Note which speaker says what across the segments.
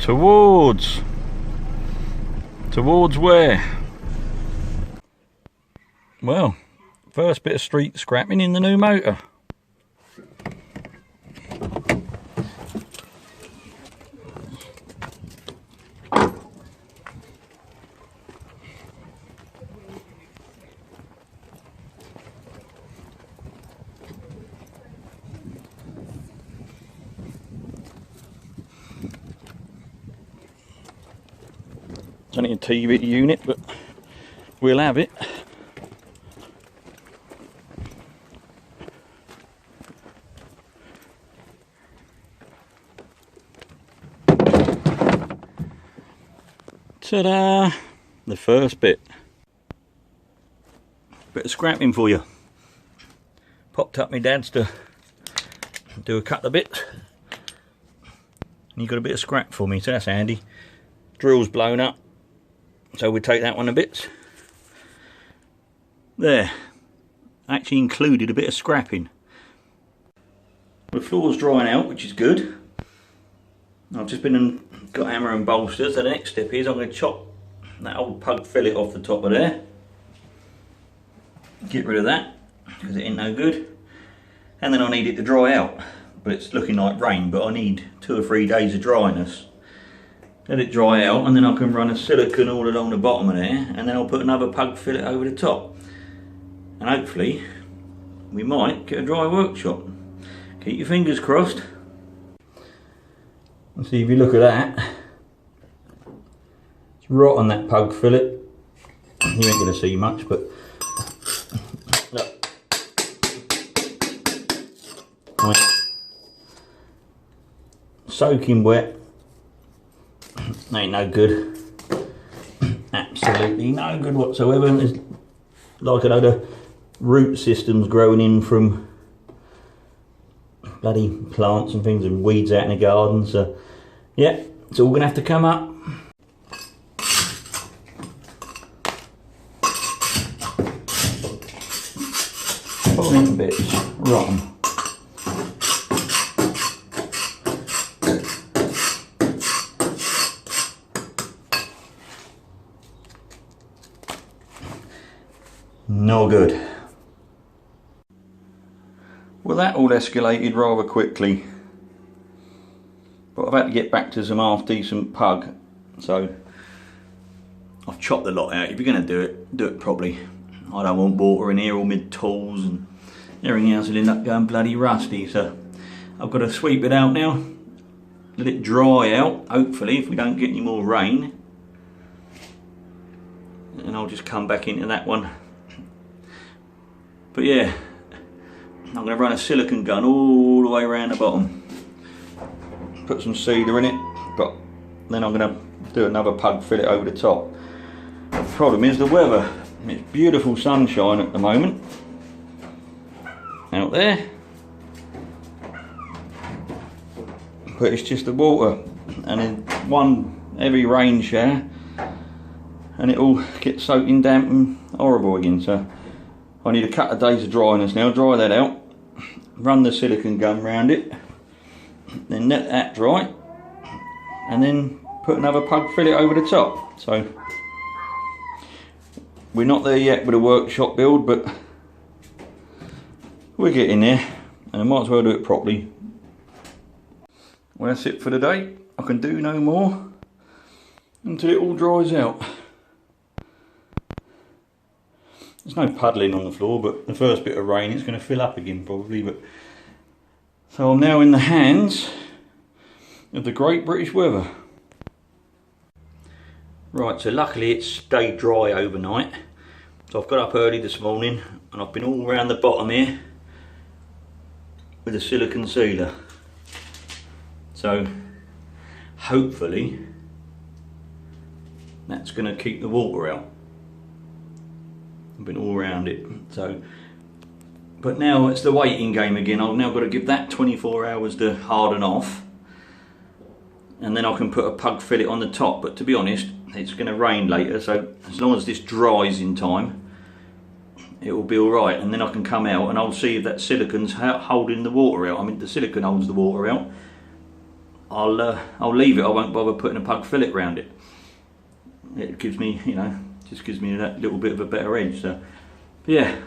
Speaker 1: Towards where? Well, first bit of street scrapping in the new motor. It's only a TV unit, but we'll have it. Ta-da! The first bit. Bit of scrapping for you. Popped up my dad's to do a couple of bits. And you got a bit of scrap for me, so that's handy. Drill's blown up, so we take that one to bits. There. Actually included a bit of scrapping. The floor's drying out, which is good. I've just been and got hammer and bolsters. So the next step is I'm going to chop that old pug fillet off the top of there. Get rid of that because it ain't no good. And then I need it to dry out. But it's looking like rain, but I need 2 or 3 days of dryness. Let it dry out, and then I can run a silicone all along the bottom of there, and then I'll put another pug fillet over the top. And hopefully we might get a dry workshop. Keep your fingers crossed. And see, if you look at that, it's right on that pug fillet. You ain't going to see much, but look. Soaking wet. Ain't no good. Absolutely no good whatsoever. There's like a load of root systems growing in from bloody plants and things and weeds out in the garden. So yeah, it's all gonna have to come up. Falling in bits, rotten. No good. Well, that all escalated rather quickly, but I've had to get back to some half decent pug, so I've chopped the lot out. If you're going to do it properly. I don't want water in here, all my tools and everything else will end up going bloody rusty, so I've got to sweep it out now, let it dry out, hopefully, if we don't get any more rain, and I'll just come back into that one. But yeah, I'm going to run a silicone gun all the way around the bottom. Put some cedar in it, but then I'm going to do another pug fillet over the top. The problem is the weather. It's beautiful sunshine at the moment. Out there. But it's just the water. And then one heavy rain shower and it all gets soaking damp and horrible again. So I need a couple of days of dryness now, dry that out, run the silicone gun round it, then let that dry, and then put another pug fillet over the top. So we're not there yet with a workshop build, but we're getting there, and I might as well do it properly. Well, that's it for the day. I can do no more until it all dries out. There's no puddling on the floor, but the first bit of rain it's going to fill up again probably. But so I'm now in the hands of the great British weather. Right, so luckily it stayed dry overnight. So I've got up early this morning and I've been all around the bottom here with a silicone sealer. So hopefully that's going to keep the water out. I've been all around it. So, but now it's the waiting game again. I've now got to give that 24 hours to harden off, and then I can put a pug fillet on the top. But to be honest, it's going to rain later, so as long as this dries in time, it will be all right. And then I can come out and I'll see if that silicone's holding the water out. I mean, the silicone holds the water out, I'll leave it. I won't bother putting a pug fillet around it. It gives me, you know, just gives me that little bit of a better edge. So yeah,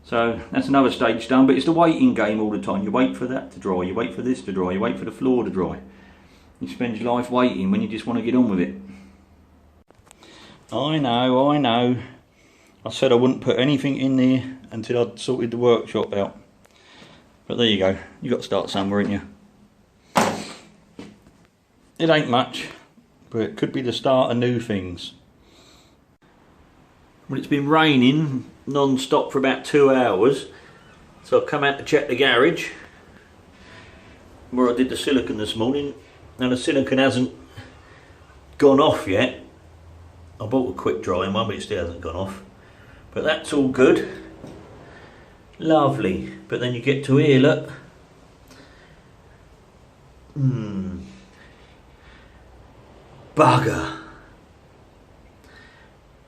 Speaker 1: so that's another stage done. But it's the waiting game all the time. You wait for that to dry, you wait for this to dry, you wait for the floor to dry. You spend your life waiting when you just want to get on with it. I know. I said I wouldn't put anything in there until I'd sorted the workshop out. But there you go. You got to start somewhere, ain't you? It ain't much, but it could be the start of new things. Well, it's been raining non-stop for about 2 hours, so I've come out to check the garage where I did the silicone this morning. Now the silicone hasn't gone off yet. I bought a quick drying one, but it still hasn't gone off. But that's all good. Lovely. But then you get to here, look. Bugger.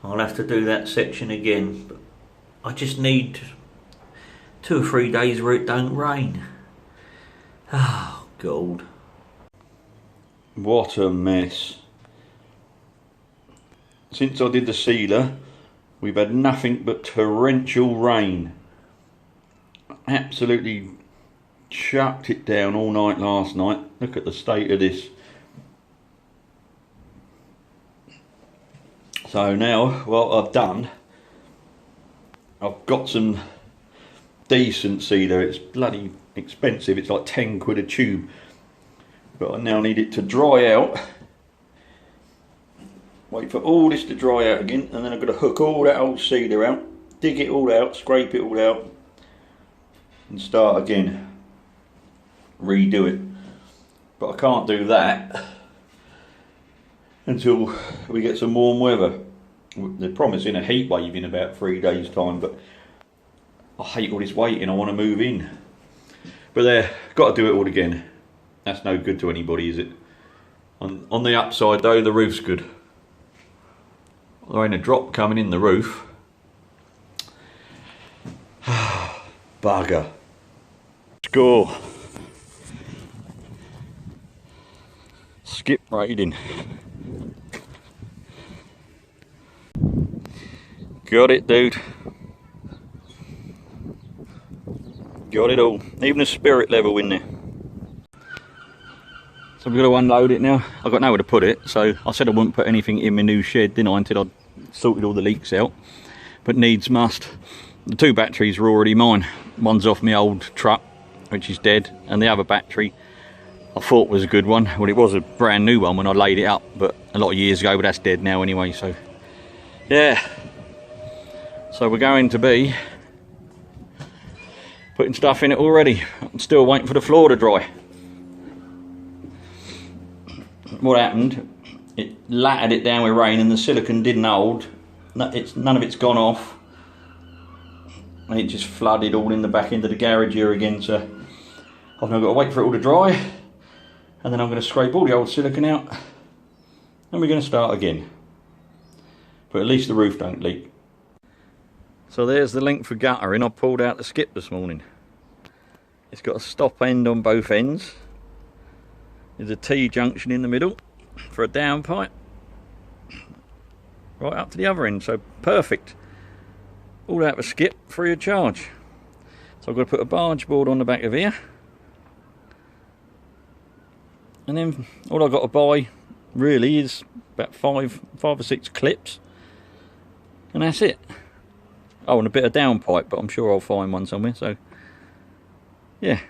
Speaker 1: I'll have to do that section again. But I just need 2 or 3 days where it don't rain. Oh, God. What a mess. Since I did the sealer, we've had nothing but torrential rain. Absolutely chucked it down all night last night. Look at the state of this. So now what I've done, I've got some decent sealer. It's bloody expensive, it's like 10 quid a tube. But I now need it to dry out. Wait for all this to dry out again, and then I've got to hook all that old sealer out, dig it all out, scrape it all out, and start again. Redo it. But I can't do that until we get some warm weather. They're promising a heat wave in about 3 days' time, but I hate all this waiting. I want to move in. But there, got to do it all again. That's no good to anybody, is it? On the upside though, the roof's good. There ain't a drop coming in the roof. Bugger. Score. Skip rating. Got it, dude. Got it all. Even a spirit level in there. So we've got to unload it now. I've got nowhere to put it, so I said I wouldn't put anything in my new shed, didn't I, until I'd sorted all the leaks out. But needs must. The 2 batteries are already mine. One's off my old truck, which is dead, and the other battery I thought was a good one. Well, it was a brand new one when I laid it up, but a lot of years ago, but that's dead now anyway, so yeah. So we're going to be putting stuff in it already. I'm still waiting for the floor to dry. What happened, it lattered it down with rain and the silicone didn't hold. None of it's gone off, and it just flooded all in the back end of the garage here again. So I've now got to wait for it all to dry, and then I'm going to scrape all the old silicone out, and we're going to start again. But at least the roof don't leak. So there's the link for guttering. I pulled out the skip this morning. It's got a stop end on both ends. There's a T-junction in the middle for a downpipe, right up to the other end, so perfect. All out of a skip, free of charge. So I've got to put a barge board on the back of here, and then all I've got to buy really is about five or six clips, and that's it. Oh, and a bit of downpipe, but I'm sure I'll find one somewhere. So yeah,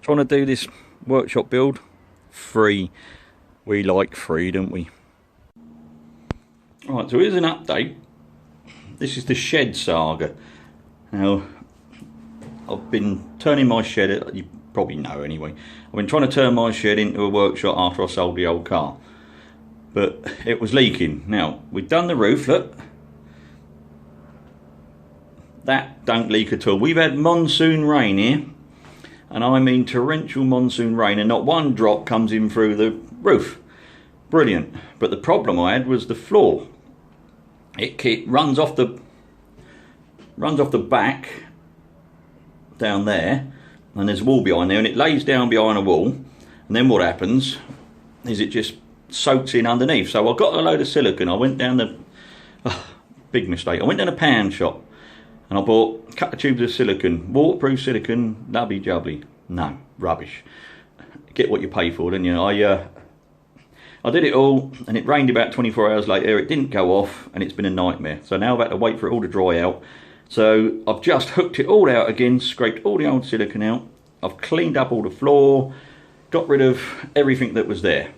Speaker 1: trying to do this workshop build free. We like free, don't we? Right, so here's an update. This is the shed saga. Now, I've been turning my shed, you probably know anyway, I've been trying to turn my shed into a workshop after I sold the old car, but it was leaking. Now, we've done the roof, look. That don't leak at all. We've had monsoon rain here, and I mean torrential monsoon rain, and not one drop comes in through the roof. Brilliant. But the problem I had was the floor. It runs off the back down there, and there's a wall behind there, and it lays down behind a wall, And then what happens is it just soaks in underneath. So I got a load of silicone. I went down the big mistake. I went down a pound shop and I bought a couple of tubes of silicone, waterproof silicone, lovely jubbly. No, rubbish. Get what you pay for, don't you? I did it all, and it rained about 24 hours later. It didn't go off, and it's been a nightmare. So now I've had to wait for it all to dry out. So I've just hooked it all out again, scraped all the old silicone out. I've cleaned up all the floor, got rid of everything that was there.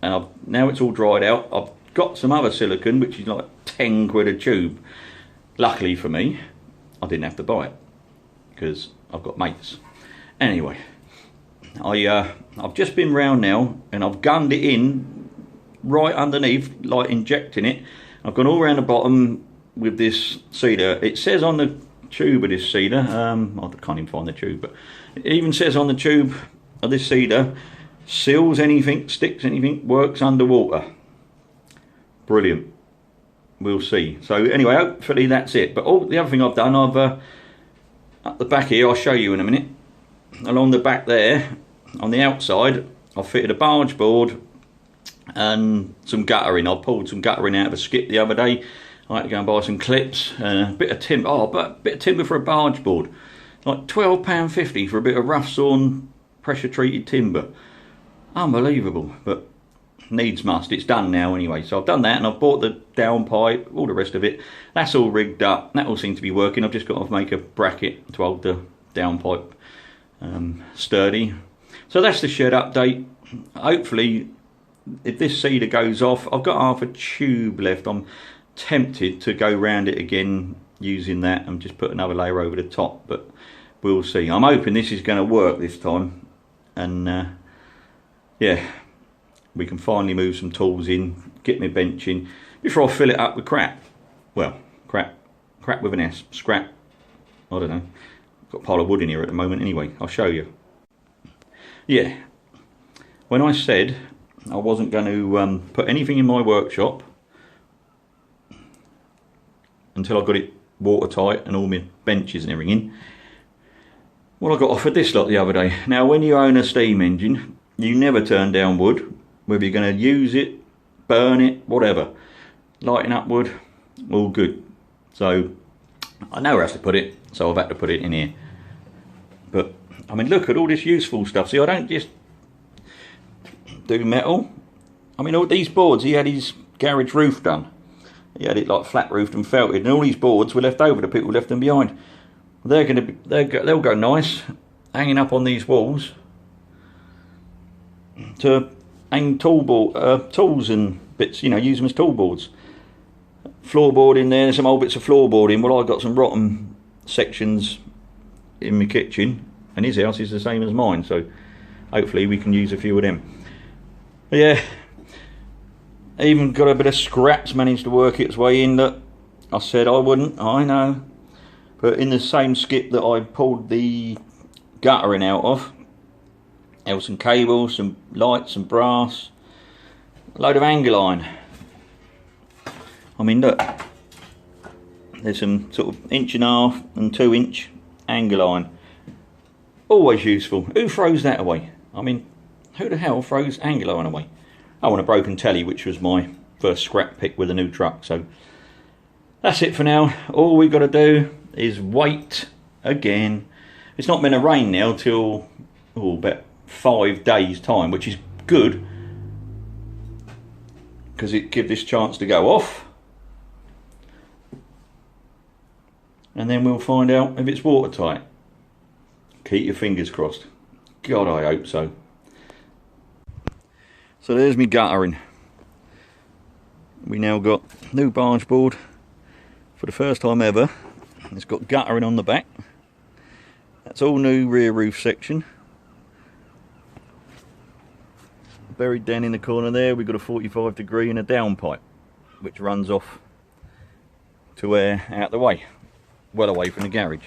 Speaker 1: And now it's all dried out. I've got some other silicone, which is like 10 quid a tube. Luckily for me, I didn't have to buy it, because I've got mates. Anyway, I've just been round now, and I've gunned it in right underneath, like injecting it. I've gone all around the bottom with this cedar. It says on the tube of this cedar, I can't even find the tube, but it even says on the tube of this cedar, seals anything, sticks anything, works underwater. Brilliant. We'll see. So anyway, hopefully that's it. But all the other thing I've done, at the back here, I'll show you in a minute. Along the back there, on the outside, I've fitted a barge board and some guttering. I pulled some guttering out of a skip the other day. I had to go and buy some clips and a bit of timber. Oh, but a bit of timber for a barge board. Like £12.50 for a bit of rough sawn, pressure treated timber. Unbelievable, but needs must. It's done now anyway. So I've done that, and I've bought the downpipe, all the rest of it. That's all rigged up. That all seems to be working. I've just got to make a bracket to hold the downpipe sturdy. So that's the shed update. Hopefully, if this cedar goes off, I've got half a tube left. I'm tempted to go round it again using that and just put another layer over the top, but we'll see. I'm hoping this is going to work this time, and yeah, we can finally move some tools in, get my bench in before I fill it up with crap. Well, crap with an S, scrap. I don't know. Got a pile of wood in here at the moment anyway. I'll show you. Yeah, when I said I wasn't going to put anything in my workshop until I got it watertight and all my benches and everything in, well, I got offered this lot the other day. Now, when you own a steam engine, you never turn down wood, whether you're going to use it, burn it, whatever. Lighting up wood, all good. So I know where else to put it, so I've had to put it in here. But I mean, look at all this useful stuff. See, I don't just do metal. I mean, all these boards, he had his garage roof done. He had it like flat roofed and felted, and all these boards were left over. The people left them behind. They'll go nice hanging up on these walls to hang tools and bits. You know, use them as tool boards. Floorboard in there. There's some old bits of floorboard in. Well, I got some rotten sections in my kitchen, and his house is the same as mine, so hopefully we can use a few of them. But yeah, even got a bit of scraps managed to work its way in that I said I wouldn't, I know, but in the same skip that I pulled the guttering out of, there was some cables, some lights, some brass, a load of angle iron. I mean, look, there's some sort of 1.5 and 2 inch angle iron. Always useful. Who throws that away? I mean, who the hell throws angle iron away? Oh, and a broken telly, which was my first scrap pick with a new truck. So that's it for now. All we've got to do is wait again. It's not meant to rain now till about 5 days time, which is good because it gives this chance to go off, and then we'll find out if it's watertight. Keep your fingers crossed. God, I hope so. So there's me guttering. We now got new barge board for the first time ever. It's got guttering on the back. That's all new rear roof section. Buried down in the corner there, we've got a 45 degree and a downpipe, which runs off to air out the way, well away from the garage.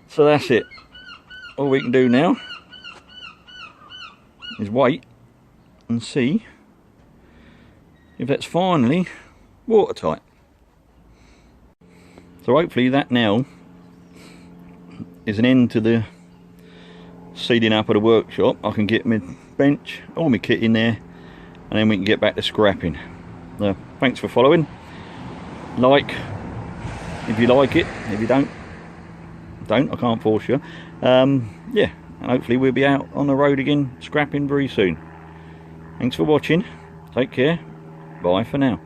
Speaker 1: So that's it. All we can do now is wait and see if that's finally watertight. So hopefully that now is an end to the sealing up at the workshop, I can get my bench, all my kit in there, and then we can get back to scrapping. Thanks for following. Like if you like it. If you don't, I can't force you. Yeah, and hopefully we'll be out on the road again scrapping very soon. Thanks for watching. Take care. Bye for now.